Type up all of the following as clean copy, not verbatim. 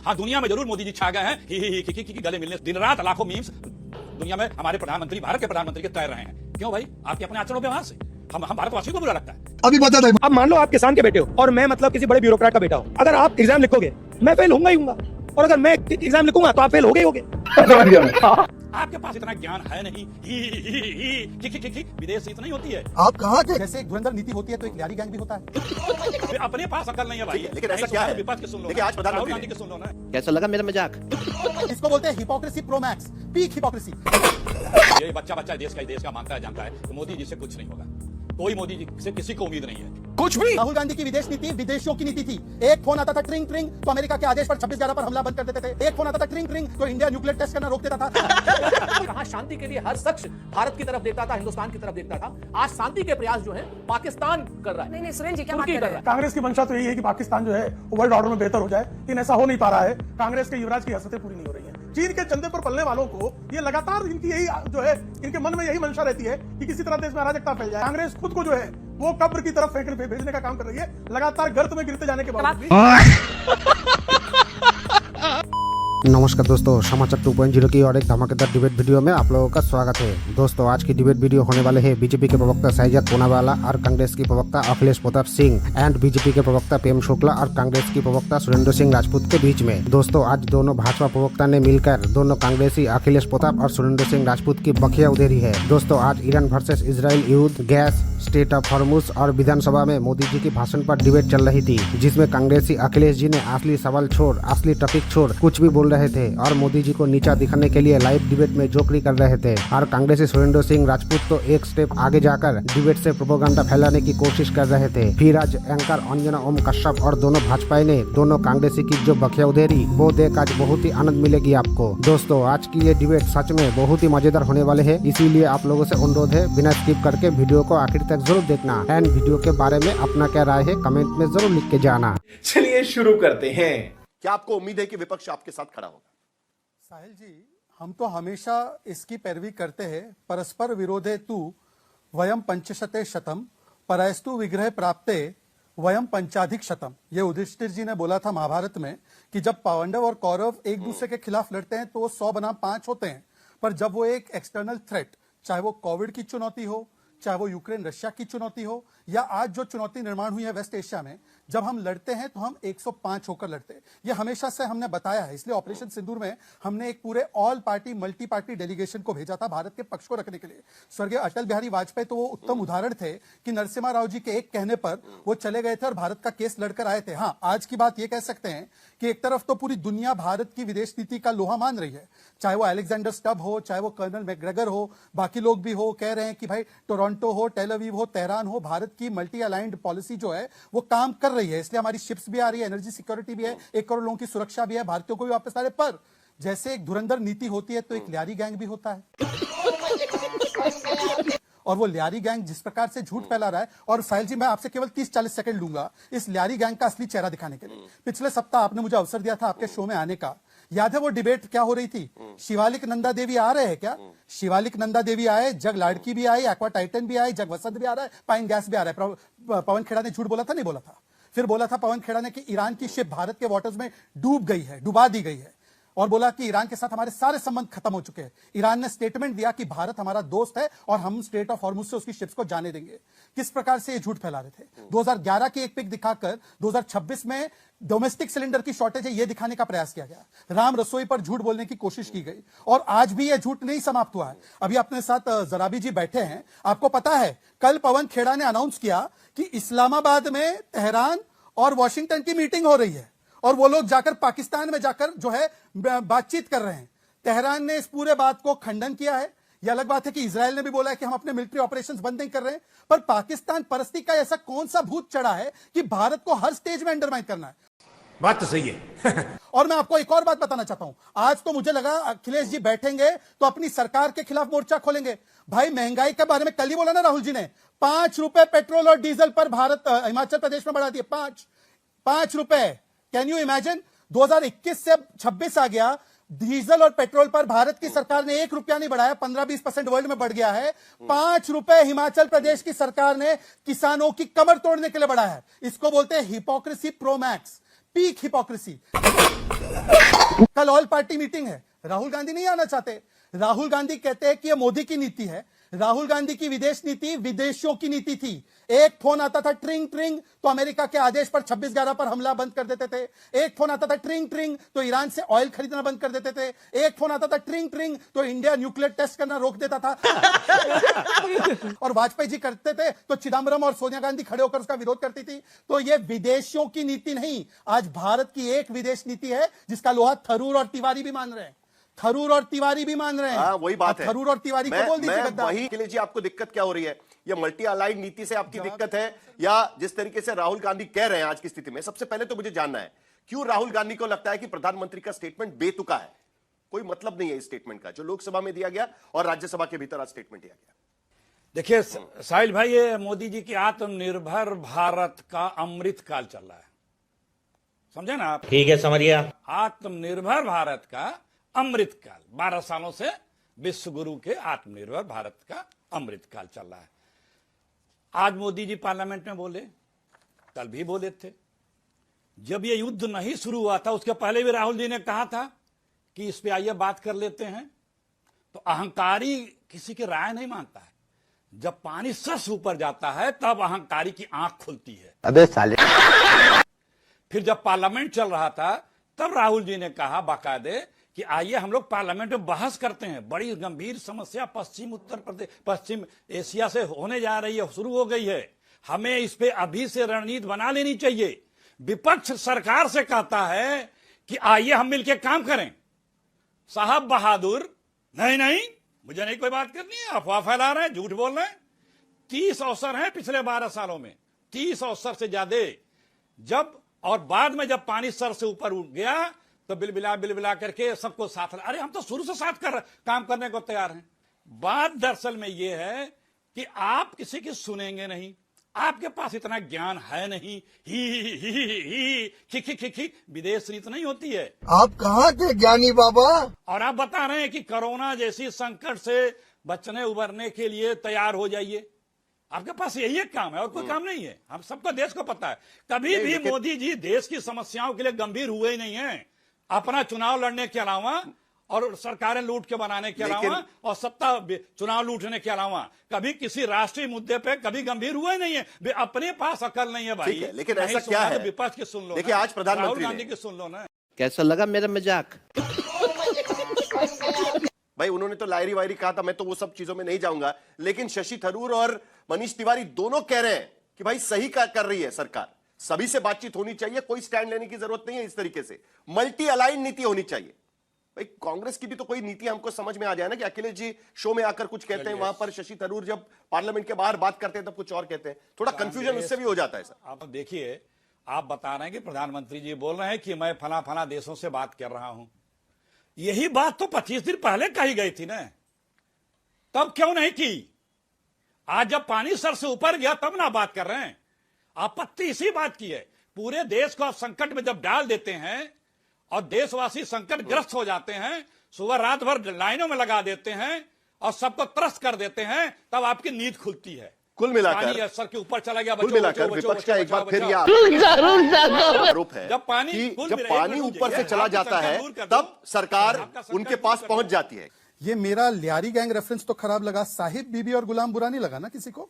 हाँ, दुनिया में जरूर मोदी जी छा गए हैं, ही गले मिलने, दिन रात लाखों मीम्स दुनिया में हमारे प्रधानमंत्री, भारत के प्रधानमंत्री के तैर रहे हैं। क्यों भाई? आपके अपने आचरण व्यवहार से हम भारतवासियों को बुरा लगता है। अभी बता दे। अब मान लो आप किसान के बेटे हो और मैं मतलब किसी बड़े ब्यूरोक्रेट का बेटा हूँ। अगर आप एग्जाम लिखोगे मैं फेल होऊंगा ही होऊंगा, और अगर मैं एग्जाम लिखूंगा तो आप फेल होगे ही होगे। आपके पास इतना ज्ञान है नहीं, विदेश से इतना ही होती है। आप कहाँ थे? जैसे एक धुरंधर नीति होती है तो एक न्यारी गैंग भी होता है। अपने पास अकल नहीं है भाई। लेकिन ऐसा क्या है? विपक्ष के सुन लो, देखिए आज प्रधानमंत्री राहुल गांधी के सुन लो ना। कैसा लगा मेरा मजाक? इसको बोलते हैं hypocrisy pro max, peak hypocrisy. ये बच्चा देश का मानता है, जानता है, तो मोदी जी से कुछ नहीं होगा। कोई मोदी जी से किसी को उम्मीद नहीं है। कुछ भी। राहुल गांधी की विदेश नीति विदेशियों की नीति थी। एक फोन आता था ट्रिंग ट्रिंग तो अमेरिका के आदेश पर 26/11 पर हमला बंद कर देते थे। एक फोन आता था ट्रिंग ट्रिंग तो इंडिया न्यूक्लियर टेस्ट करना रोक देता था। कहां शांति के लिए हर शख्स भारत की तरफ देखता था, हिंदुस्तान की तरफ देखता था। आज शांति के प्रयास जो है पाकिस्तान कर रहा है। नहीं सुरेंद्र जी क्या बात कर रहे हैं? कांग्रेस की मंशा तो यही है कि पाकिस्तान जो है वर्ल्ड ऑर्डर में बेहतर हो जाए, लेकिन ऐसा हो नहीं पा रहा है। कांग्रेस के युवराज की हसरतें पूरी नहीं हो रही है। चीन के चंदे पर पलने वालों को ये लगातार इनकी यही जो है, इनके मन में यही मंशा रहती है कि किसी तरह देश में अराजकता फैल जाए। कांग्रेस खुद को जो है वो कब्र की तरफ भेजने का काम कर रही है, लगातार गर्त में गिरते जाने के बाद भी। नमस्कार दोस्तों, समाचार 2.0 की और एक धमाकेदार डिबेट वीडियो में आप लोगों का स्वागत है। दोस्तों आज की डिबेट वीडियो होने वाले हैं बीजेपी के प्रवक्ता शहजाद पूनावाला और कांग्रेस की प्रवक्ता अखिलेश प्रताप सिंह एंड बीजेपी के प्रवक्ता प्रेम शुक्ला और कांग्रेस की प्रवक्ता सुरेंद्र सिंह राजपूत के बीच में। दोस्तों आज दोनों भाजपा प्रवक्ता ने मिलकर दोनों कांग्रेसी अखिलेश प्रताप और सुरेंद्र सिंह राजपूत की बखिया उधेरी है। दोस्तों आज ईरान वर्सेस इजराइल युद्ध, गैस, स्टेट ऑफ हॉर्मुज और विधानसभा में मोदी जी की भाषण पर डिबेट चल रही थी, जिसमें कांग्रेसी अखिलेश जी ने असली सवाल छोड़, असली टॉपिक छोड़ कुछ भी बोल रहे थे और मोदी जी को नीचा दिखाने के लिए लाइव डिबेट में जोकरी कर रहे थे। और कांग्रेसी सुरेंद्र सिंह राजपूत तो एक स्टेप आगे जाकर डिबेट से प्रोपेगेंडा फैलाने की कोशिश कर रहे थे। फिर आज एंकर अंजना ओम कश्यप और दोनों भाजपा ने दोनों कांग्रेसी की जो बखिया उधेरी वो देख आज बहुत ही आनंद मिलेगी आपको। दोस्तों आज की ये डिबेट सच में बहुत ही मजेदार होने वाले है, इसीलिए आप लोगों से अनुरोध है बिना स्किप करके वीडियो को आखिर तक जरूर देखना एंड वीडियो के बारे में अपना क्या राय है कमेंट में जरूर लिख के जाना। चलिए शुरू करते हैं। क्या आपको उम्मीद है कि विपक्ष आपके साथ खड़ा होगा? साहिल जी, हम तो हमेशा इसकी पैरवी करते हैं। परस्पर विरोधे तु वयम पंचशते शतम परस्तु विग्रह प्राप्ते वयम पंचाधिक शतम। ये युधिष्ठिर जी ने बोला था महाभारत में कि जब पांडव और कौरव एक दूसरे के खिलाफ लड़ते हैं तो वो 100 बनाम 5 होते हैं, पर जब वो एक एक्सटर्नल थ्रेट, चाहे वो कोविड की चुनौती हो, चाहे वो यूक्रेन रशिया की चुनौती हो, या आज जो चुनौती निर्माण हुई है वेस्ट एशिया में, जब हम लड़ते हैं तो हम 105 होकर लड़ते हैं। ये हमेशा से हमने बताया है। इसलिए ऑपरेशन सिंदूर में हमने एक पूरे all party multi party delegation को भेजा था भारत के पक्ष को रखने के लिए। स्वर्गीय अटल बिहारी वाजपेयी तो वो उत्तम उदाहरण थे कि नरसिम्हा राव जी के एक कहने पर वो चले गए थे और भारत का केस लड़कर आए थे। हाँ, आज की बात ये कह सकते हैं कि एक तरफ तो पूरी दुनिया भारत की विदेश नीति का लोहा मान रही है, चाहे वो अलेक्जेंडर स्टब हो, चाहे वो कर्नल मैकग्रेगर हो, बाकी लोग भी हो, कह रहे हैं कि भाई टोरंटो हो, टेल अवीव हो, तेहरान हो, भारत की मल्टी अलाइंड पॉलिसी जो है वो काम कर रही है। इसलिए हमारी शिप्स भी आ रही है, एनर्जी सिक्योरिटी भी है, 1 करोड़ लोगों की सुरक्षा भी है, भारतीयों को भी वापस आ रहे। पर जैसे एक धुरंधर नीति होती है तो एक ल्यारी गैंग भी होता है। और वो ल्यारी गैंग जिस प्रकार से झूठ फैला रहा है, और साहिल जी मैं आपसे केवल 30-40 सेकंड लूंगा इस ल्यारी गैंग का असली चेहरा दिखाने के लिए। पिछले सप्ताह आपने मुझे अवसर दिया था आपके शो में आने का, याद है वो डिबेट क्या हो रही थी? शिवालिक नंदा देवी आ रहे हैं क्या? शिवालिक नंदा देवी आए, जग लाड़की भी आई, एक्वा टाइटन भी आई, जग वसंत भी आ रहा है, पाइन गैस भी आ रहा है। पवन खेड़ा ने झूठ बोला था, नहीं बोला था? फिर बोला था पवन खेड़ा ने कि ईरान की शिप भारत के वाटर्स में डूब गई है, डुबा दी गई है, और बोला कि ईरान के साथ हमारे सारे संबंध खत्म हो चुके हैं। ईरान ने स्टेटमेंट दिया कि भारत हमारा दोस्त है और हम स्टेट ऑफ हॉर्मुज से उसकी शिप्स को जाने देंगे। किस प्रकार से ये झूठ फैला रहे थे? 2011 की एक पिक दिखाकर 2026 में डोमेस्टिक सिलेंडर की शॉर्टेज है ये दिखाने का प्रयास किया गया। राम रसोई पर झूठ बोलने की कोशिश की गई, और आज भी ये झूठ नहीं समाप्त हुआ है। अभी अपने साथ जराबी जी बैठे हैं, आपको पता है कल पवन खेड़ा ने अनाउंस किया कि इस्लामाबाद में तेहरान और वॉशिंगटन की मीटिंग हो रही है, और वो लोग जाकर पाकिस्तान में जाकर जो है बातचीत कर रहे हैं। तेहरान ने इस पूरे बात को खंडन किया है। यह अलग बात है कि इजराइल ने भी बोला है कि हम अपने मिलिट्री ऑपरेशंस बंद नहीं कर रहे हैं, पर पाकिस्तान परस्ती का ऐसा कौन सा भूत चढ़ा है कि भारत को हर स्टेज में अंडरमाइन करना है? बात तो सही है। और मैं आपको एक और बात बताना चाहता हूं, आज तो मुझे लगा अखिलेश जी बैठेंगे तो अपनी सरकार के खिलाफ मोर्चा खोलेंगे। भाई महंगाई के बारे में कल ही बोला ना राहुल जी ने, 5 रुपए पेट्रोल और डीजल पर भारत हिमाचल प्रदेश में बढ़ा दिए, 5 रुपए। Can you imagine? 2021 से 26 आ गया, डीजल और पेट्रोल पर भारत की सरकार ने 1 रुपया नहीं बढ़ाया, 15-20% वर्ल्ड में बढ़ गया है। 5 रुपए हिमाचल प्रदेश की सरकार ने किसानों की कमर तोड़ने के लिए बढ़ाया है। इसको बोलते हैं hypocrisy pro max, peak hypocrisy. कल ऑल पार्टी मीटिंग है, राहुल गांधी नहीं आना चाहते। राहुल गांधी कहते हैं कि यह मोदी की नीति है। राहुल गांधी की विदेश नीति विदेशियों की नीति थी। एक फोन आता था ट्रिंग ट्रिंग तो अमेरिका के आदेश पर 26/11 पर हमला बंद कर देते थे। एक फोन आता था ट्रिंग ट्रिंग तो ईरान से ऑयल खरीदना बंद कर देते थे। एक फोन आता था ट्रिंग ट्रिंग तो इंडिया न्यूक्लियर टेस्ट करना रोक देता था। और वाजपेयी जी करते थे तो चिदम्बरम और सोनिया गांधी खड़े होकर उसका विरोध करती थी। तो यह विदेशियों की नीति नहीं, आज भारत की एक विदेश नीति है जिसका लोहा थरूर और तिवारी भी मान रहे हैं। थरूर और तिवारी भी मान रहे हैं। हाँ, वही बात है। थरूर और तिवारी को बोल दीजिए गद्दार। वही के लिए जी आपको दिक्कत क्या हो रही है? ये मल्टी अलाइड नीति से आपकी दिक्कत है या जिस तरीके से राहुल गांधी कह रहे हैं आज की स्थिति में? सबसे पहले तो मुझे जानना है क्यों राहुल गांधी को लगता है कि प्रधानमंत्री का स्टेटमेंट बेतुका है? कोई मतलब नहीं है इस स्टेटमेंट का जो लोकसभा में दिया गया और राज्यसभा के भीतर आज स्टेटमेंट दिया गया। देखिए साहिल भाई, ये मोदी जी की आत्मनिर्भर भारत का अमृत काल चल रहा है, समझे ना आप? ठीक है, समझ गया। आत्मनिर्भर भारत का अमृत काल, 12 सालों से विश्व गुरु के आत्मनिर्भर भारत का अमृत काल चल रहा है। आज मोदी जी पार्लियामेंट में बोले, कल भी बोले थे। जब ये युद्ध नहीं शुरू हुआ था उसके पहले भी राहुल जी ने कहा था कि इस पे आइए बात कर लेते हैं। तो अहंकारी किसी की राय नहीं मानता है। जब पानी सर से ऊपर जाता है तब अहंकारी की आंख खुलती है। अबे साले। फिर जब पार्लियामेंट चल रहा था तब राहुल जी ने कहा बाकायदे कि आइए हम लोग पार्लियामेंट में बहस करते हैं। बड़ी गंभीर समस्या पश्चिम एशिया से होने जा रही है, शुरू हो गई है। हमें इस पे अभी से रणनीति बना लेनी चाहिए। विपक्ष सरकार से कहता है कि आइए हम मिलकर काम करें। साहब बहादुर, नहीं नहीं मुझे नहीं कोई बात करनी है, अफवाह फैला रहे हैं, झूठ बोल रहे हैं। 30 अवसर हैं पिछले 12 सालों में, 30 अवसर से ज्यादा। जब और बाद में जब पानी सर से ऊपर उठ गया तो बिलबिला करके सबको साथ, अरे हम तो शुरू से साथ काम करने को तैयार हैं। बात दरअसल में यह है कि आप किसी की सुनेंगे नहीं, आपके पास इतना ज्ञान है नहीं। ही विदेश नीति नहीं होती है। आप कहाँ के ज्ञानी बाबा? और आप बता रहे हैं कि कोरोना जैसी संकट से बचने उबरने के लिए तैयार हो जाइए। आपके पास यही एक काम है और कोई काम नहीं है। हम सबको देश को पता है। कभी भी मोदी जी देश की समस्याओं के लिए गंभीर हुए ही नहीं है। अपना चुनाव लड़ने के अलावा और सरकारें लूट के बनाने के अलावा और सत्ता चुनाव लूटने के अलावा कभी किसी राष्ट्रीय मुद्दे पे कभी गंभीर हुए नहीं है। वे अपने पास अकल नहीं है भाई। ठीक है, लेकिन ऐसा क्या है? विपक्ष की सुन लो। देखिए आज प्रधानमंत्री राहुल गांधी की सुन लो ना। कैसा लगा मेरा मजाक? भाई उन्होंने तो लायरी वायरी कहा था, मैं तो वो सब चीजों में नहीं जाऊंगा। लेकिन शशि थरूर और मनीष तिवारी दोनों कह रहे हैं कि भाई सही क्या कर रही है सरकार, सभी से बातचीत होनी चाहिए, कोई स्टैंड लेने की जरूरत नहीं है। इस तरीके से मल्टी अलाइन नीति होनी चाहिए। भाई कांग्रेस की भी तो कोई नीति हमको समझ में आ जाए ना कि अखिलेश जी शो में आकर कुछ कहते हैं, वहां पर शशि थरूर जब पार्लियामेंट के बाहर बात करते हैं तब कुछ और कहते हैं। थोड़ा कंफ्यूजन उससे भी हो जाता है सर। आप देखिए, आप बता रहे हैं कि प्रधानमंत्री जी बोल रहे हैं कि मैं फला देशों से बात कर रहा हूं। यही बात तो 25 दिन पहले कही गई थी ना, तब क्यों नहीं की? आज जब पानी सर से ऊपर गया तब ना बात कर रहे हैं। आपत्ति इसी बात की है। पूरे देश को आप संकट में जब डाल देते हैं और देशवासी संकटग्रस्त हो जाते हैं, सुबह रात भर लाइनों में लगा देते हैं और सबको त्रस्त कर देते हैं, तब आपकी नींद खुलती है। कुल मिलाकर सर के ऊपर चला गया, कुल मिलाकर विपक्ष का एक बार फिर यह आरोप है जब पानी ऊपर से चला जाता है तब सरकार उनके पास पहुंच जाती है। ये मेरा लियारी गैंग रेफरेंस तो खराब लगा, साहिब बीबी और गुलाम बुरा नहीं लगा ना किसी को?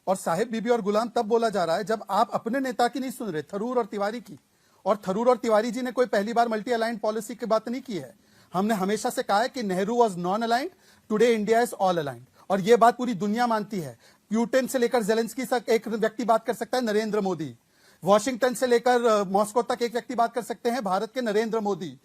और साहिब बीबी और गुलाम तब बोला जा रहा है जब आप अपने नेता की नहीं सुन रहे, थरूर और तिवारी की। और थरूर और तिवारी जी ने कोई पहली बार मल्टी अलाइंड पॉलिसी की बात नहीं की है। हमने हमेशा से कहा है कि Nehru was non aligned, today India is all aligned. और यह बात पूरी दुनिया मानती है। प्यूटन से लेकर जेलेंस्की तक एक व्यक्ति बात कर सकता है, नरेंद्र मोदी। वॉशिंगटन से लेकर मॉस्को तक एक व्यक्ति बात कर सकते हैं, भारत के नरेंद्र मोदी।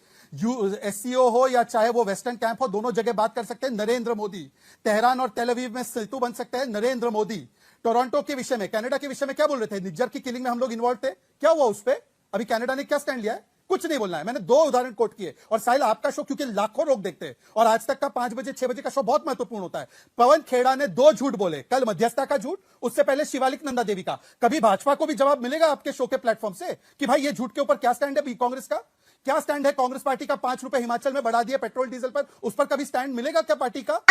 SCO हो या चाहे वो वेस्टर्न कैंप हो, दोनों जगह बात कर सकते हैं, नरेंद्र मोदी। तेहरान और तेल अवीव में सेतु बन सकते हैं, नरेंद्र मोदी। टोरंटो के विषय में, कनाडा के विषय में क्या बोल रहे थे? निज्जर की किलिंग में हम लोग इन्वॉल्व थे, क्या हुआ उस पर? अभी कनाडा ने क्या स्टैंड लिया है? कुछ नहीं बोलना है। मैंने 2 उदाहरण कोट किए। और साहिल, आपका शो क्योंकि लाखों लोग देखते हैं और आज तक का 5 बजे 6 बजे का शो बहुत महत्वपूर्ण होता है। पवन खेड़ा ने 2 झूठ बोले, कल मध्यस्थता का झूठ, उससे पहले शिवालिक नंदा देवी का। कभी भाजपा को भी जवाब मिलेगा आपके शो के प्लेटफॉर्म से कि भाई ये झूठ के ऊपर क्या स्टैंड है? कांग्रेस का क्या स्टैंड है? कांग्रेस पार्टी का 5 रुपए हिमाचल में बढ़ा दिया पेट्रोल डीजल पर, उस पर कभी स्टैंड मिलेगा क्या पार्टी का?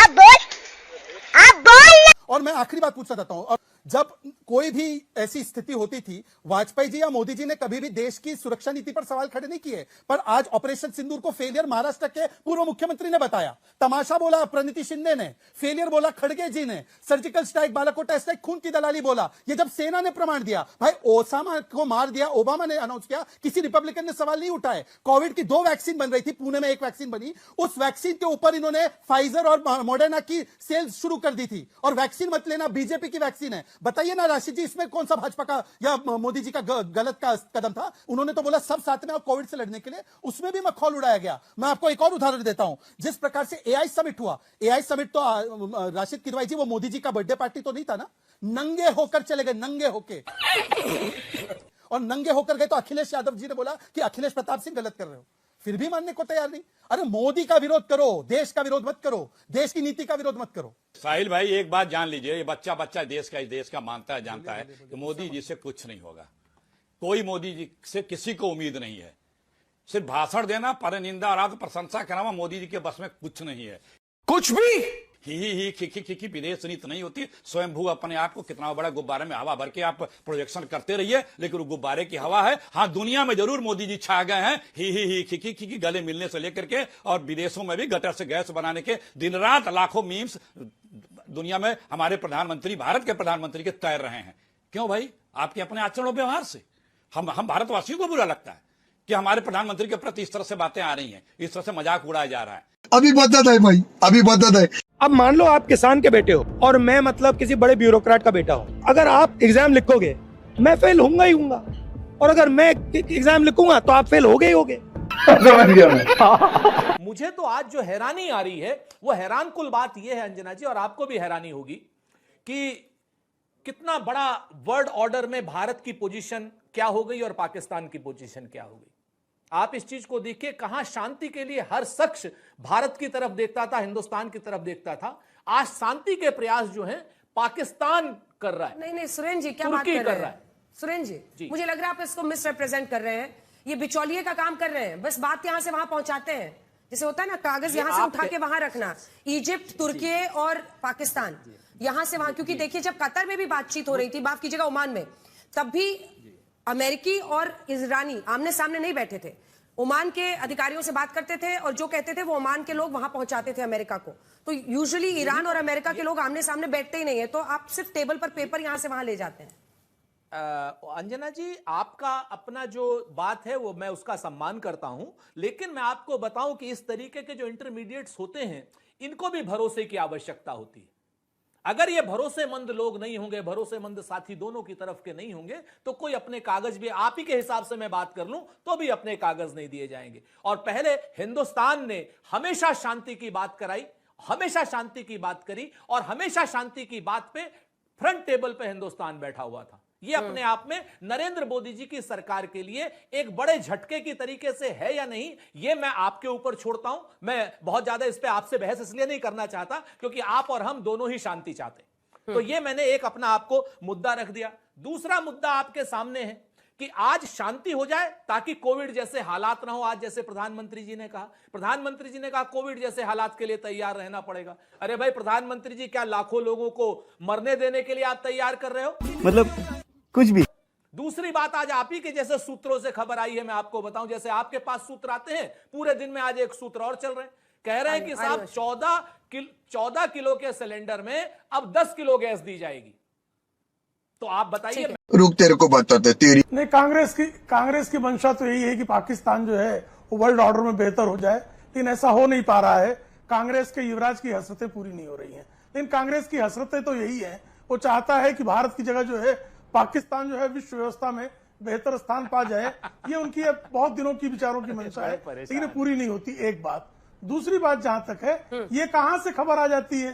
और मैं आखिरी बात पूछना चाहता हूं, और जब कोई भी ऐसी स्थिति होती थी, वाजपेयी जी या मोदी जी ने कभी भी देश की सुरक्षा नीति पर सवाल खड़े नहीं किए। पर आज ऑपरेशन सिंदूर को फेलियर महाराष्ट्र के पूर्व मुख्यमंत्री ने बताया, तमाशा बोला प्रणिति शिंदे ने, फेलियर बोला खड़गे जी ने, सर्जिकल स्ट्राइक बालाकोट स्ट्राइक खून की दलाली बोला। ये जब सेना ने प्रमाण दिया, भाई ओसामा को मार दिया, ओबामा ने अनाउंस किया, किसी रिपब्लिकन ने सवाल नहीं उठाए। कोविड की 2 वैक्सीन बन रही थी, पुणे में 1 वैक्सीन बनी, उस वैक्सीन के ऊपर इन्होंने फाइजर और मॉडर्ना की सेल्स शुरू कर दी थी। और वैक्सीन मत लेना, बीजेपी की वैक्सीन है। बताइए ना राशि जी, इसमें कौन सा भाजपा का या मोदी जी का गलत का कदम था? उन्होंने तो बोला सब साथ में और कोविड से लड़ने के लिए, उसमें भी मखौल उड़ाया गया। मैं आपको एक और उदाहरण देता हूं, जिस प्रकार से एआई समिट हुआ, एआई समिट तो राशिद किदवाई जी, वो मोदी जी का बर्थडे पार्टी तो नहीं था ना, नंगे होकर चले गए, नंगे होके और नंगे होकर गए तो अखिलेश यादव जी ने बोला कि अखिलेश प्रताप सिंह गलत कर रहे हो, फिर भी मानने को तैयार नहीं। अरे मोदी का विरोध करो, देश का विरोध मत करो, देश की नीति का विरोध मत करो। साहिल भाई एक बात जान लीजिए, ये बच्चा देश का मानता है, जानता है कि मोदी जी से कुछ नहीं होगा। कोई मोदी जी से किसी को उम्मीद नहीं है। सिर्फ भाषण देना, परनिंदा और आप प्रशंसा कराना मोदी जी के बस में कुछ नहीं है। कुछ भी ही खिकी विदेश नीति नहीं होती। स्वयंभू अपने आप को कितना बड़ा गुब्बारे में हवा भर के आप प्रोजेक्शन करते रहिए, लेकिन वो गुब्बारे की हवा है। हाँ, दुनिया में जरूर मोदी जी छा गए हैं, ही खिकी गले मिलने से लेकर के, और विदेशों में भी गटर से गैस बनाने के दिन रात लाखों मीम्स दुनिया में हमारे प्रधानमंत्री, भारत के प्रधानमंत्री के तैर रहे हैं। क्यों भाई? आपके अपने आचरण और व्यवहार से हम भारतवासियों को बुरा लगता है कि हमारे प्रधानमंत्री के प्रति इस तरह से बातें आ रही हैं, इस तरह से मजाक उड़ाया जा रहा है। अभी बदत है भाई, अभी बदत है। अब मान लो आप किसान के बेटे हो और मैं मतलब किसी बड़े ब्यूरोक्रेट का बेटा हूँ। अगर आप एग्जाम लिखोगे, मैं फेल होऊंगा ही होऊंगा, और अगर मैं एग्जाम लिखूंगा तो आप फेल होगे ही होगे। मुझे तो आज जो हैरानी आ रही है, वो हैरान कुल बात यह है अंजना जी, और आपको भी हैरानी होगी कि कितना बड़ा वर्ल्ड ऑर्डर में भारत की पोजीशन क्या हो गई और पाकिस्तान की पोजीशन क्या हो गई। आप इस चीज को देखिए, कहां शांति के लिए हर शख्स भारत की तरफ देखता था, हिंदुस्तान की तरफ देखता था। आज शांति के प्रयास जो हैं पाकिस्तान कर रहा है। नहीं सुरेंद्र जी, क्या बात कर रहे हैं सुरेंद्र जी? मुझे लग रहा है आप इसको मिसरिप्रेजेंट कर रहे हैं। ये बिचौलिए का काम कर रहे हैं, बस बात यहां से वहां पहुंचाते हैं। जैसे होता है ना, कागज यहां से उठा के वहां रखना। इजिप्ट, तुर्की और पाकिस्तान, यहां से वहां। क्योंकि देखिए, जब कतर में भी बातचीत हो रही थी, माफ कीजिएगा ओमान में, तब भी अमेरिकी और इजरानी आमने सामने नहीं बैठे थे। ओमान के अधिकारियों से बात करते थे और जो कहते थे वो ओमान के लोग वहां पहुंचाते थे अमेरिका को। तो यूजुअली ईरान और अमेरिका के लोग आमने सामने बैठते ही नहीं है, तो आप सिर्फ टेबल पर पेपर यहां से वहां ले जाते हैं। अंजना जी, आपका अपना जो बात है वो मैं उसका सम्मान करता हूं, लेकिन मैं आपको बताऊं कि इस तरीके के जो इंटरमीडिएट्स होते हैं, इनको भी भरोसे की आवश्यकता होती है। अगर ये भरोसेमंद लोग नहीं होंगे, भरोसेमंद साथी दोनों की तरफ के नहीं होंगे, तो कोई अपने कागज भी, आप ही के हिसाब से मैं बात कर लूं तो भी अपने कागज नहीं दिए जाएंगे। और पहले हिंदुस्तान ने हमेशा शांति की बात कराई, हमेशा शांति की बात करी, और हमेशा शांति की बात पे फ्रंट टेबल पे हिंदुस्तान बैठा हुआ था। ये अपने आप में नरेंद्र मोदी जी की सरकार के लिए एक बड़े झटके की तरीके से है या नहीं, ये मैं आपके ऊपर छोड़ता हूं। मैं बहुत ज्यादा इस पे आपसे बहस इसलिए नहीं करना चाहता क्योंकि आप और हम दोनों ही शांति चाहते हैं। तो ये मैंने एक अपना आपको मुद्दा रख दिया। दूसरा मुद्दा आपके सामने है कि आज शांति हो जाए ताकि कोविड जैसे हालात ना हो। आज जैसे प्रधानमंत्री जी ने कहा कोविड जैसे हालात के लिए तैयार रहना पड़ेगा। अरे भाई प्रधानमंत्री जी, क्या लाखों लोगों को मरने देने के लिए आप तैयार कर रहे हो? मतलब कुछ भी। दूसरी बात, आज आप ही के जैसे सूत्रों से खबर आई है, मैं आपको बताऊं, जैसे आपके पास सूत्र आते हैं पूरे दिन में, आज एक सूत्र और चल रहे हैं, कह रहे हैं कि साहब 14 किलो के सिलेंडर में अब 10 किलो गैस दी जाएगी। तो आप बताइए। रुक, तेरे को बताते तेरी। नहीं, कांग्रेस की मंशा तो यही है कि पाकिस्तान जो है वो वर्ल्ड ऑर्डर में बेहतर हो जाए, लेकिन ऐसा हो नहीं पा रहा है। कांग्रेस के युवराज की हसरतें पूरी नहीं हो रही हैं, लेकिन कांग्रेस की हसरतें तो यही है, वो चाहता है कि भारत की जगह जो है पाकिस्तान जो है विश्व व्यवस्था में बेहतर स्थान पा जाए। ये उनकी बहुत दिनों की विचारों की मंशा है, लेकिन पूरी नहीं होती। एक बात। दूसरी बात जहां तक है, ये कहां से खबर आ जाती है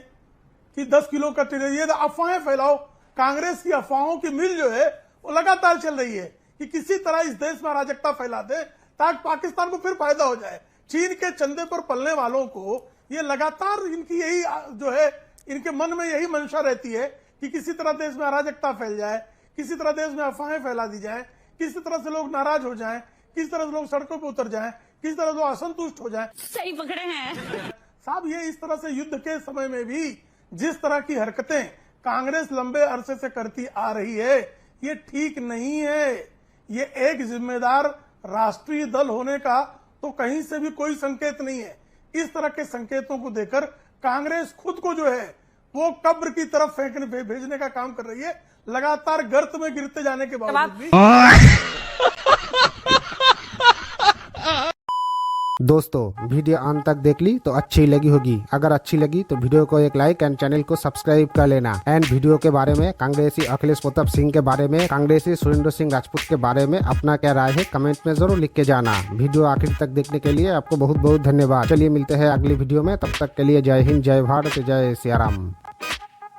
कि 10 किलो का ये अफवाहें फैलाओ। कांग्रेस की अफवाहों की मिल जो है वो लगातार चल रही है कि किसी तरह इस देश में अराजकता फैला दे ताकि पाकिस्तान को फिर फायदा हो जाए। चीन के चंदे पर पलने वालों को ये लगातार इनकी यही जो है, इनके मन में यही मंशा रहती है कि किसी तरह देश में अराजकता फैल जाए, किसी तरह देश में अफवाहें फैला दी जाए, किसी तरह से लोग नाराज हो जाएं, किसी तरह से लोग सड़कों पर उतर जाएं, किसी तरह से असंतुष्ट हो जाएं। सही पकड़े हैं साहब, ये इस तरह से युद्ध के समय में भी जिस तरह की हरकतें कांग्रेस लंबे अरसे से करती आ रही है, ये ठीक नहीं है। ये एक जिम्मेदार राष्ट्रीय दल होने का तो कहीं से भी कोई संकेत नहीं है। इस तरह के संकेतों को देकर कांग्रेस खुद को जो है वो कब्र की तरफ भेजने का काम कर रही है, लगातार गर्त में गिरते जाने के बावजूद भी। दोस्तों वीडियो अंत तक देख ली तो अच्छी लगी होगी। अगर अच्छी लगी तो वीडियो को एक लाइक एंड चैनल को सब्सक्राइब कर लेना। एंड वीडियो के बारे में, कांग्रेसी अखिलेश प्रताप सिंह के बारे में, कांग्रेसी सुरेंद्र सिंह राजपूत के बारे में अपना क्या राय है कमेंट में जरूर लिख के जाना। वीडियो आखिर तक देखने के लिए आपको बहुत बहुत धन्यवाद। चलिए मिलते हैं अगली वीडियो में, तब तक के लिए जय हिंद, जय भारत, जय सिया राम।